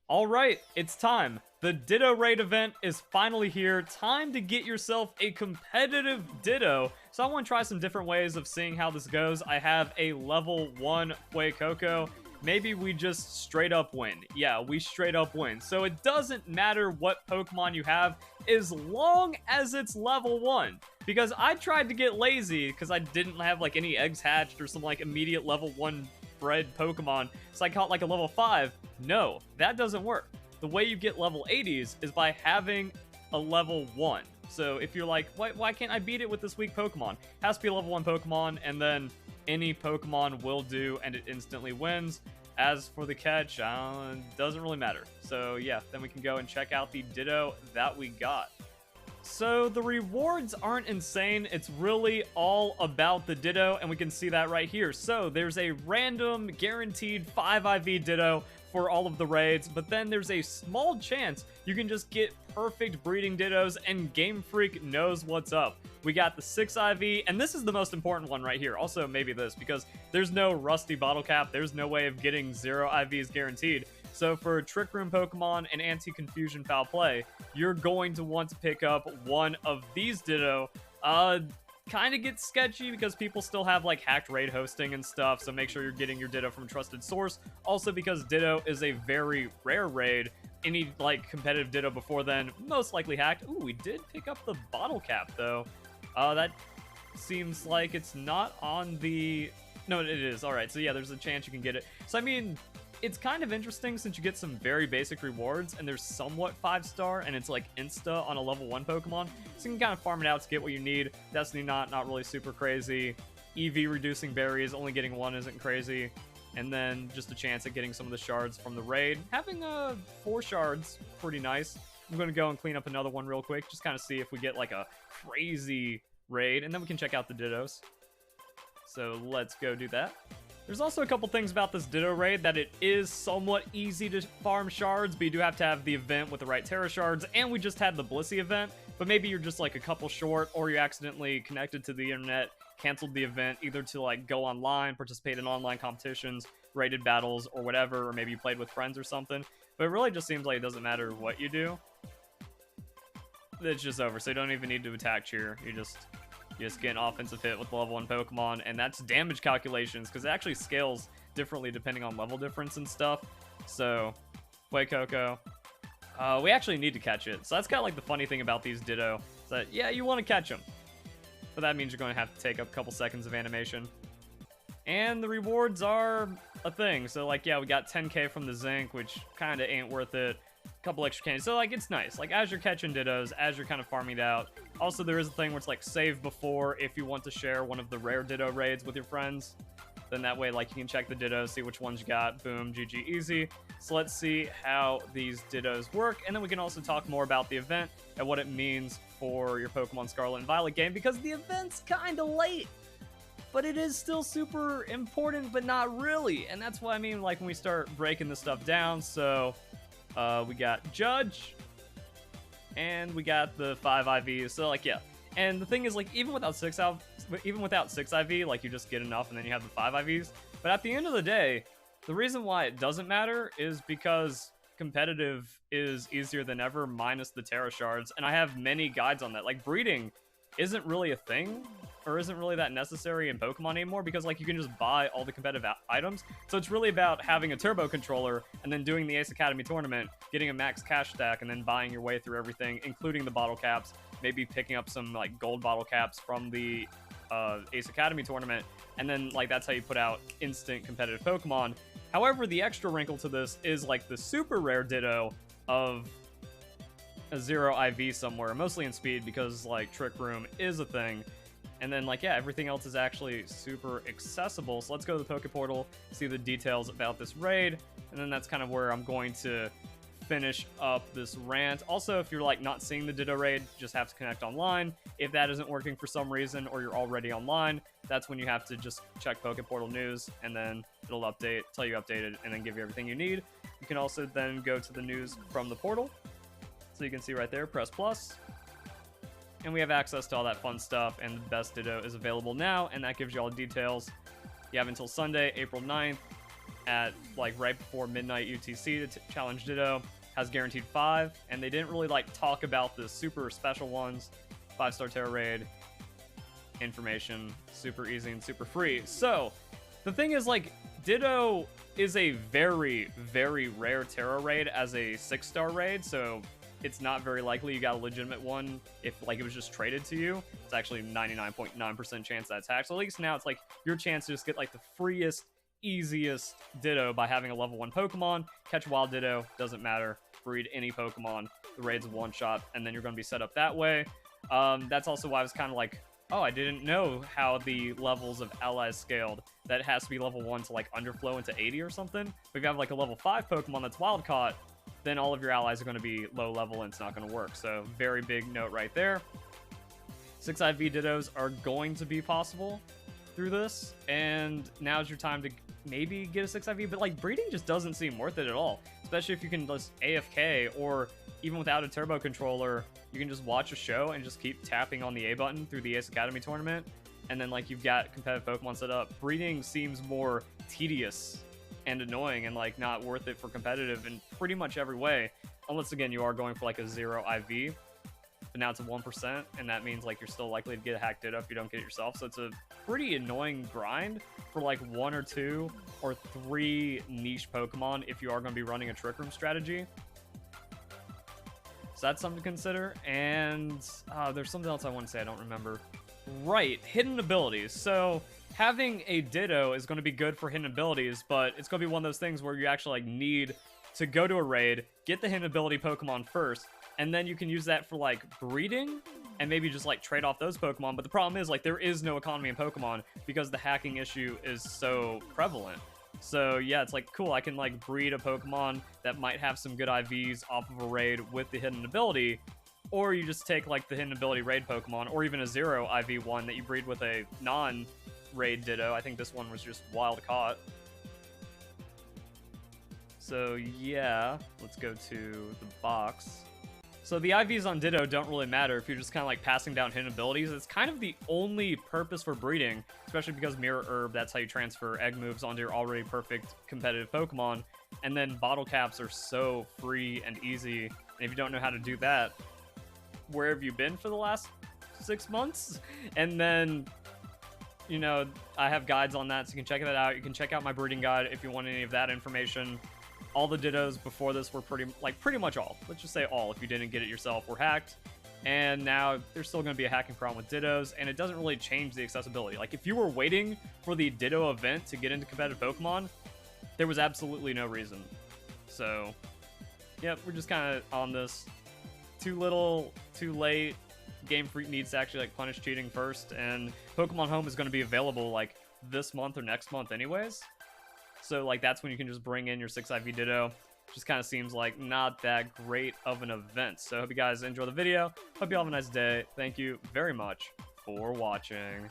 Alright, it's time. The Ditto Raid event is finally here. Time to get yourself a competitive Ditto. So I want to try some different ways of seeing how this goes. I have a level 1 Fuecoco. Maybe we just straight up win. Yeah, we straight up win. So it doesn't matter what Pokemon you have as long as it's level 1. Because I tried to get lazy because I didn't have like any eggs hatched or some like immediate level 1 bred Pokemon. So I caught like a level 5. No, that doesn't work. The way you get level 80s is by having a level 1. So if you're like, why can't I beat it with this weak Pokemon? It has to be a level 1 Pokemon, and then any Pokemon will do, and it instantly wins. As for the catch, doesn't really matter. So yeah, then we can go and check out the Ditto that we got. So the rewards aren't insane. It's really all about the Ditto, and we can see that right here. So there's a random guaranteed 5 IV Ditto for all of the raids, but then there's a small chance you can just get perfect breeding Dittos, and Game Freak knows what's up. We got the 6 IV, and this is the most important one right here. Also, maybe this, because there's no rusty bottle cap. There's no way of getting 0 IVs guaranteed. So for Trick Room Pokemon and Anti-Confusion Foul Play, you're going to want to pick up one of these Ditto. Kind of gets sketchy because people still have like hacked raid hosting and stuff, so make sure you're getting your Ditto from a trusted source. Also, because Ditto is a very rare raid, any like competitive Ditto before then most likely hacked. Ooh, we did pick up the bottle cap though. That seems like it's not on the... No, it is. Alright, so yeah, there's a chance you can get it. So I mean, it's kind of interesting since you get some very basic rewards and they're somewhat 5-star and it's like insta on a level 1 Pokemon. So you can kind of farm it out to get what you need. Destiny not really super crazy. EV reducing berries, only getting 1 isn't crazy. And then just a chance at getting some of the shards from the raid. Having 4 shards, pretty nice. I'm going to go and clean up another one real quick, just kind of see if we get like a crazy raid, and then we can check out the Dittos. So let's go do that. There's also a couple things about this Ditto raid that it is somewhat easy to farm shards, but you do have to have the event with the right Terra shards, and we just had the Blissey event, but maybe you're just like a couple short, or you accidentally connected to the internet, canceled the event, either to like go online, participate in online competitions, rated battles, or whatever, or maybe you played with friends or something. But it really just seems like it doesn't matter what you do. It's just over, so you don't even need to attack cheer. You just get an offensive hit with level 1 Pokemon, and that's damage calculations, because it actually scales differently depending on level difference and stuff. So, Fuecoco. We actually need to catch it. So that's kind of like the funny thing about these Ditto, is that, yeah, you want to catch them. But that means you're going to have to take up a couple seconds of animation. And the rewards are a thing. So, like, yeah, we got 10k from the Zinc, which kind of ain't worth it. Couple extra candies. So, like, it's nice. Like, as you're catching Dittos, as you're kind of farming it out. Also, there is a thing where it's, like, save before if you want to share one of the rare Ditto raids with your friends. Then that way, like, you can check the Dittos, see which ones you got. Boom, GG, easy. So let's see how these Dittos work. And then we can also talk more about the event and what it means for your Pokemon Scarlet and Violet game, because the event's kind of late. But it is still super important, but not really. And that's what I mean, like, when we start breaking this stuff down. So... we got Judge, and we got the 5 IVs, so like, yeah. And the thing is, like, even without 6 IV, like, you just get enough and then you have the 5 IVs. But at the end of the day, the reason why it doesn't matter is because competitive is easier than ever, minus the Terra shards, and I have many guides on that. Like, breeding isn't really a thing, or isn't really that necessary in Pokemon anymore, because like you can just buy all the competitive items. So it's really about having a turbo controller and then doing the Ace Academy tournament, getting a max cash stack, and then buying your way through everything, including the bottle caps, maybe picking up some like gold bottle caps from the Ace Academy tournament, and then like that's how you put out instant competitive Pokemon. However, the extra wrinkle to this is like the super rare Ditto of a 0 IV somewhere, mostly in speed, because like Trick Room is a thing. And then, like, yeah, everything else is actually super accessible. So let's go to the Poke Portal, see the details about this raid, and then that's kind of where I'm going to finish up this rant. Also, if you're, like, not seeing the Ditto raid, just have to connect online. If that isn't working for some reason, or you're already online, that's when you have to just check Poke Portal news, and then it'll update, tell you updated, and then give you everything you need. You can also then go to the news from the portal. So you can see right there, press plus. And we have access to all that fun stuff, and the best Ditto is available now, and that gives you all the details. You have until Sunday, April 9th, at like right before midnight UTC to challenge Ditto. Has guaranteed 5, and they didn't really like talk about the super special ones. 5-star Terra raid information, super easy and super free. So the thing is, like, Ditto is a very, very rare Terra raid as a 6-star raid, so it's not very likely you got a legitimate one if like it was just traded to you. It's actually 99.9% chance that's hacked. So at least now it's like your chance to just get like the freest, easiest Ditto by having a level 1 Pokemon. Catch wild Ditto, doesn't matter. Breed any Pokemon. The raid's a one-shot, and then you're going to be set up that way. That's also why I was kind of like, oh, I didn't know how the levels of allies scaled. That it has to be level 1 to like underflow into 80 or something. But if you have like a level 5 Pokemon that's wild caught, then all of your allies are going to be low level and it's not going to work. So very big note right there. 6 IV Dittos are going to be possible through this, and now's your time to maybe get a 6 IV, but like breeding just doesn't seem worth it at all, especially if you can just AFK, or even without a turbo controller, you can just watch a show and just keep tapping on the A button through the Ace Academy tournament, and then like you've got competitive Pokemon set up. Breeding seems more tedious and annoying and like not worth it for competitive in pretty much every way, unless again you are going for like a 0 IV. But now it's a 1%, and that means like you're still likely to get a hacked Ditto if you don't get it yourself. So it's a pretty annoying grind for like 1 or 2 or 3 niche Pokemon if you are going to be running a Trick Room strategy. So that's something to consider. And there's something else I want to say, I don't remember. Right, hidden abilities. So having a Ditto is going to be good for hidden abilities, but it's going to be one of those things where you actually like need to go to a raid, get the hidden ability Pokemon first, and then you can use that for like breeding and maybe just like trade off those Pokemon. But the problem is like there is no economy in Pokemon because the hacking issue is so prevalent. So yeah, it's like cool, I can like breed a Pokemon that might have some good IVs off of a raid with the hidden ability, or you just take like the hidden ability raid Pokemon, or even a 0 IV one that you breed with a non-raid Ditto. I think this one was just wild caught. So yeah, let's go to the box. So the IVs on Ditto don't really matter if you're just kind of like passing down hidden abilities. It's kind of the only purpose for breeding, especially because Mirror Herb, that's how you transfer egg moves onto your already perfect competitive Pokemon. And then bottle caps are so free and easy. And if you don't know how to do that, where have you been for the last 6 months? And then, you know, I have guides on that, so you can check that out. You can check out my breeding guide if you want any of that information. All the Dittos before this were pretty much all. Let's just say all, if you didn't get it yourself, were hacked. And now there's still going to be a hacking problem with Dittos, and it doesn't really change the accessibility. Like, if you were waiting for the Ditto event to get into competitive Pokemon, there was absolutely no reason. So, yep, we're just kind of on this. Too little, too late. Game Freak needs to actually, like, punish cheating first, and Pokemon Home is going to be available, like, this month or next month anyways. So, like, that's when you can just bring in your 6 IV Ditto. Just kind of seems like not that great of an event. So, I hope you guys enjoy the video. Hope you all have a nice day. Thank you very much for watching.